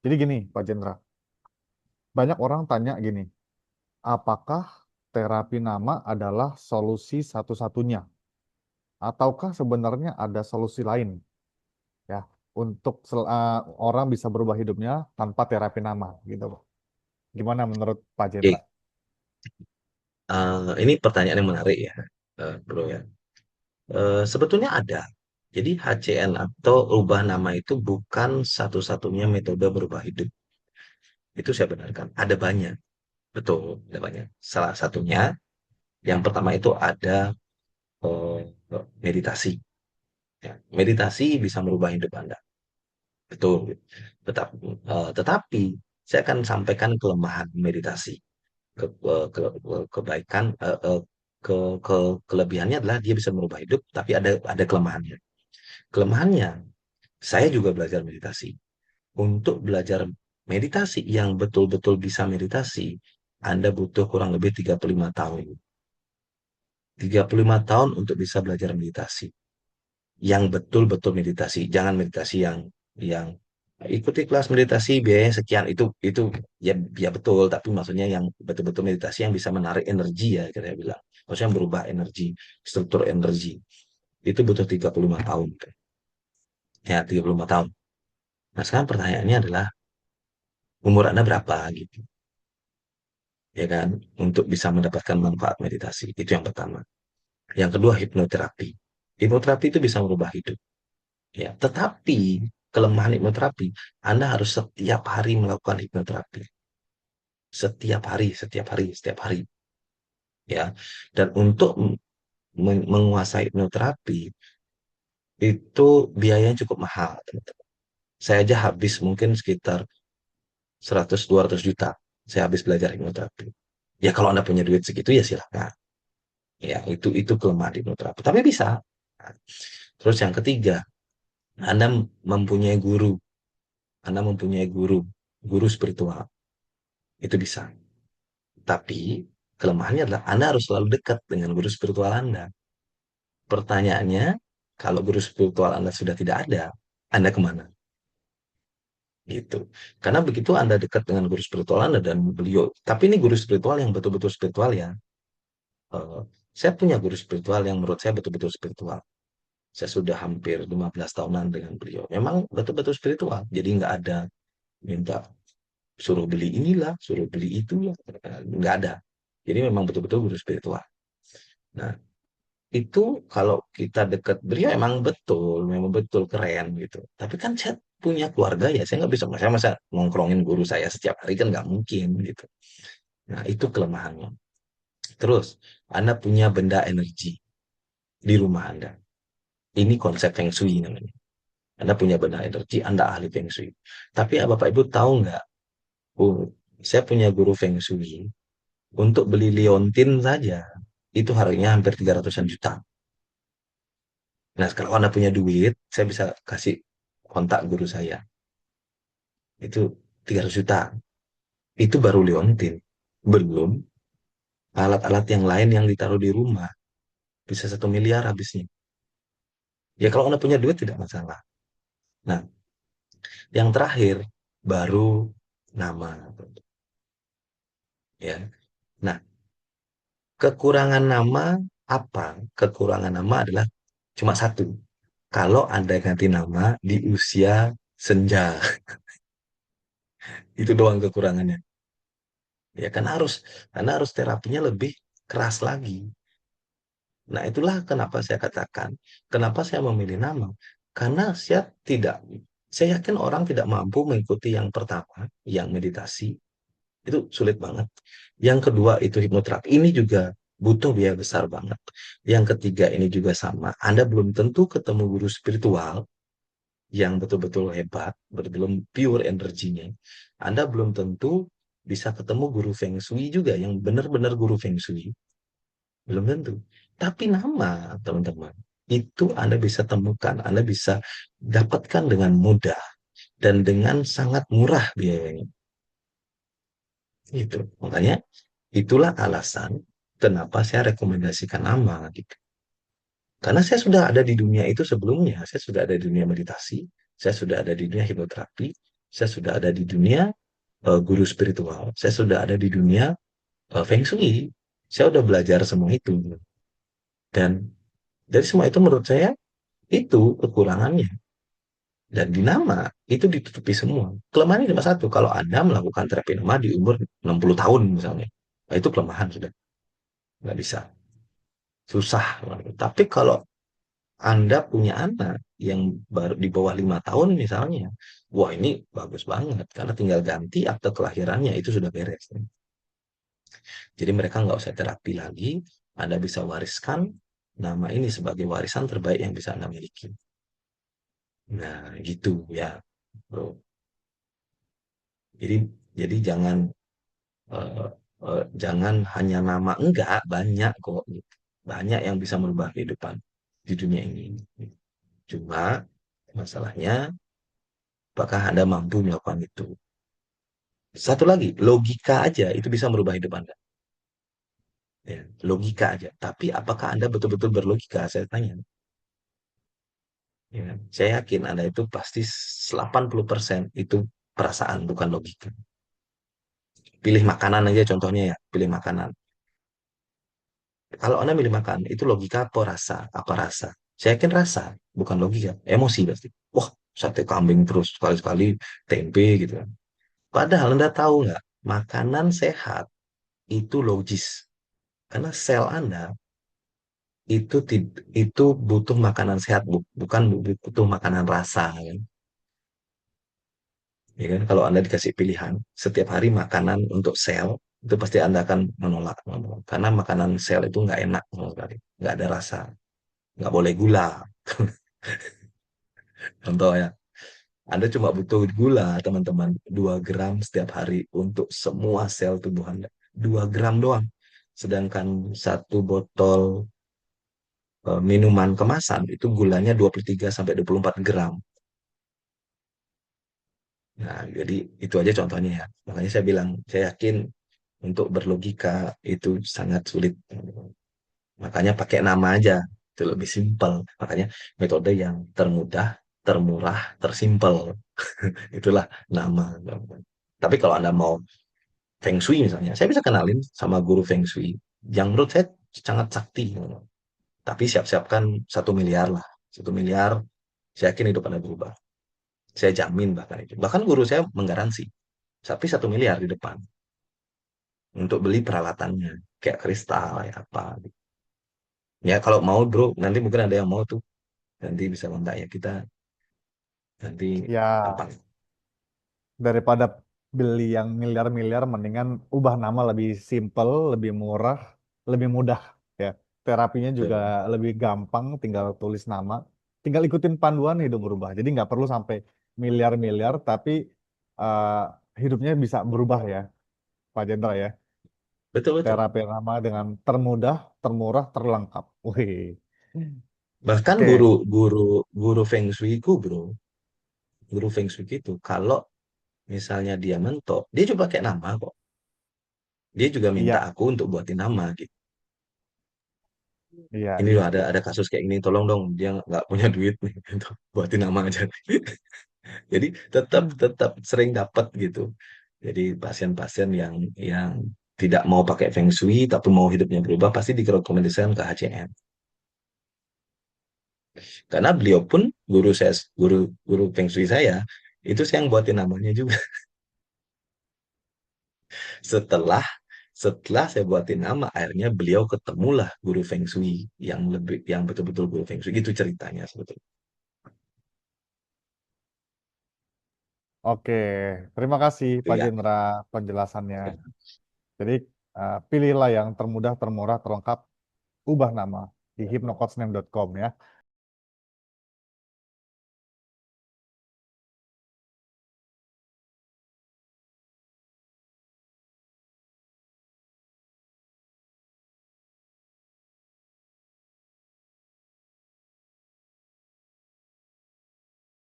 Jadi gini, Pak Jendra, banyak orang tanya gini, apakah terapi nama adalah solusi satu-satunya? Ataukah sebenarnya ada solusi lain ya untuk orang bisa berubah hidupnya tanpa terapi nama gitu, Pak? Gimana menurut Pak Jendra? Oke, ini pertanyaan yang menarik ya, bro ya. Sebetulnya ada. Jadi HCN atau ubah nama itu bukan satu-satunya metode berubah hidup. Itu saya benarkan. Ada banyak, betul, ada banyak. Salah satunya, yang pertama itu ada eh, meditasi. Ya, meditasi bisa merubah hidup Anda, betul. Tetapi saya akan sampaikan kelemahan meditasi. Kebaikan, ke, ke kelebihannya adalah dia bisa merubah hidup, tapi ada kelemahannya. Kelemahannya, saya juga belajar meditasi. Untuk belajar meditasi yang betul-betul bisa meditasi, Anda butuh kurang lebih 35 tahun. 35 tahun untuk bisa belajar meditasi. Yang betul-betul meditasi. Jangan meditasi yang ikuti kelas meditasi biayanya sekian, itu ya ya betul, tapi maksudnya yang betul-betul meditasi yang bisa menarik energi, ya kita bilang. Maksudnya berubah energi, struktur energi. Itu butuh 35 tahun. Ya, 35 tahun. Nah, sekarang pertanyaannya adalah umur Anda berapa gitu, ya kan, untuk bisa mendapatkan manfaat meditasi. Itu yang pertama. Yang kedua, hipnoterapi. Hipnoterapi itu bisa merubah hidup, ya. Tetapi kelemahan hipnoterapi, Anda harus setiap hari melakukan hipnoterapi. Setiap hari, setiap hari, setiap hari, ya. Dan untuk menguasai hipnoterapi itu biayanya cukup mahal, teman-teman. Saya aja habis mungkin sekitar 100-200 juta. Saya habis belajar hipnoterapi. Ya kalau Anda punya duit segitu ya silakan. Ya, itu kelemahan hipnoterapi. Tapi bisa. Terus yang ketiga, Anda mempunyai guru. Anda mempunyai guru spiritual. Itu bisa. Tapi kelemahannya adalah Anda harus selalu dekat dengan guru spiritual Anda. Pertanyaannya, kalau guru spiritual Anda sudah tidak ada, Anda kemana? Gitu. Karena begitu Anda dekat dengan guru spiritual Anda dan beliau, tapi ini guru spiritual yang betul-betul spiritual ya. Eh, saya punya guru spiritual yang menurut saya betul-betul spiritual. Saya sudah hampir 15 tahunan dengan beliau. Memang betul-betul spiritual. Jadi nggak ada minta suruh beli inilah, suruh beli itu ya. Nggak ada. Jadi memang betul-betul guru spiritual. Nah, itu kalau kita dekat beliau memang betul keren gitu. Tapi kan saya punya keluarga ya, saya nggak bisa, saya masa nongkrongin guru saya setiap hari kan nggak mungkin gitu. Nah, itu kelemahannya. Terus, Anda punya benda energi di rumah Anda. Ini konsep Feng Shui namanya. Anda punya benda energi, Anda ahli Feng Shui. Tapi ya, Bapak Ibu tahu nggak? Oh, saya punya guru Feng Shui. Untuk beli liontin saja, itu harganya hampir 300-an juta. Nah, kalau Anda punya duit, saya bisa kasih kontak guru saya. Itu 300 juta. Itu baru liontin. Belum alat-alat yang lain yang ditaruh di rumah. Bisa 1 miliar habisnya. Ya kalau Anda punya duit tidak masalah. Nah, yang terakhir, baru nama. Ya. Nah, kekurangan nama apa? Kekurangan nama adalah cuma satu. Kalau Anda ganti nama di usia senja, itu doang kekurangannya. Ya kan karena harus terapinya lebih keras lagi. Nah, itulah kenapa saya katakan, kenapa saya memilih nama. Karena saya yakin orang tidak mampu mengikuti yang pertama, yang meditasi, itu sulit banget. Yang kedua itu hipnoterapi, ini juga butuh biaya besar banget. Yang ketiga ini juga sama, Anda belum tentu ketemu guru spiritual yang betul-betul hebat, belum pure energinya. Anda belum tentu bisa ketemu guru Feng Shui juga yang benar-benar guru Feng Shui. Belum tentu. Tapi nama, teman-teman, itu Anda bisa temukan, Anda bisa dapatkan dengan mudah dan dengan sangat murah biayanya. Itu. Makanya itulah alasan kenapa saya rekomendasikan nama gitu. Karena saya sudah ada di dunia itu sebelumnya, saya sudah ada di dunia meditasi, saya sudah ada di dunia hipnoterapi, saya sudah ada di dunia guru spiritual, saya sudah ada di dunia Feng Shui, saya udah belajar semua itu. Dan dari semua itu menurut saya itu kekurangannya. Dan di nama itu ditutupi semua. Kelemahannya cuma satu, kalau Anda melakukan terapi nama di umur 60 tahun misalnya, nah itu kelemahan sudah, nggak bisa, susah. Tapi kalau Anda punya anak yang baru di bawah 5 tahun misalnya, wah ini bagus banget, karena tinggal ganti akte kelahirannya, itu sudah beres. Jadi mereka nggak usah terapi lagi, Anda bisa wariskan nama ini sebagai warisan terbaik yang bisa Anda miliki. Nah, gitu ya, bro. Jadi jadi eh, jangan hanya nama, enggak, banyak kok, gitu. Banyak yang bisa merubah kehidupan di dunia ini. Cuma masalahnya, apakah Anda mampu melakukan itu? Satu lagi, logika aja itu bisa merubah hidup Anda. Ya, logika aja. Tapi apakah Anda betul-betul berlogika? Saya tanya. Ya, kan? Saya yakin Anda itu pasti 80% itu perasaan, bukan logika. Pilih makanan aja contohnya ya, pilih makanan. Kalau Anda milih makan, itu logika apa rasa? Apa rasa? Saya yakin rasa, bukan logika. Emosi pasti. Wah, sate kambing terus sekali-sekali tempe gitu kan. Padahal Anda tahu nggak, makanan sehat itu logis. Karena sel Anda itu butuh makanan sehat, bukan butuh makanan rasa kan. Ya kan? Kalau Anda dikasih pilihan setiap hari makanan untuk sel, itu pasti Anda akan menolak. Karena makanan sel itu nggak enak sama sekali. Nggak ada rasa. Nggak boleh gula. Contoh ya, Anda cuma butuh gula, teman-teman, 2 gram setiap hari untuk semua sel tubuh Anda. 2 gram doang. Sedangkan satu botol minuman kemasan itu gulanya 23 sampai 24 gram. Nah, jadi itu aja contohnya ya. Makanya saya bilang, saya yakin untuk berlogika itu sangat sulit. Makanya pakai nama aja, itu lebih simpel. Makanya metode yang termudah, termurah, tersimpel. Itulah nama. Tapi kalau Anda mau Feng Shui misalnya, saya bisa kenalin sama guru Feng Shui yang menurut saya sangat sakti. Tapi siap-siapkan 1 miliar lah. 1 miliar, saya yakin hidup Anda berubah. Saya jamin bahkan itu. Bahkan guru saya menggaransi. Tapi 1 miliar di depan untuk beli peralatannya. Kayak kristal, ya apa. Ya kalau mau bro, nanti mungkin ada yang mau tuh. Nanti bisa kontak ya kita. Nanti Ya, gampang. daripada beli yang miliar-miliar, mendingan ubah nama lebih simple, lebih murah, lebih mudah ya. Terapinya juga Tuh. lebih gampang, tinggal tulis nama, tinggal ikutin panduan hidup berubah. Jadi nggak perlu sampai miliar-miliar, tapi eh, hidupnya bisa berubah ya, Pak Jendra ya. Betul-betul. Terapi nama dengan termudah, termurah, terlengkap. Wih. Bahkan Oke, guru Feng Shui ku bro, guru Feng Shui itu kalau misalnya dia mentok, dia juga pakai nama kok. Dia juga minta iya, aku untuk buatin nama gitu. iya, Ini iya. loh ada kasus kayak gini, tolong dong, dia nggak punya duit nih untuk buatin nama aja. Jadi tetap tetap sering dapat gitu. Jadi pasien-pasien yang tidak mau pakai Feng Shui tapi mau hidupnya berubah pasti direkomendasikan ke HCM. Karena beliau pun guru saya, guru guru Feng Shui saya, itu saya yang buatin namanya juga. Setelah setelah saya buatin nama, akhirnya beliau ketemulah guru Feng Shui yang betul-betul guru Feng Shui. Itu ceritanya sebetulnya. Oke, terima kasih Itu Pak ya. Jendra penjelasannya. Jadi pilihlah yang termudah, termurah, terlengkap, ubah nama di hypnocoachname.com ya.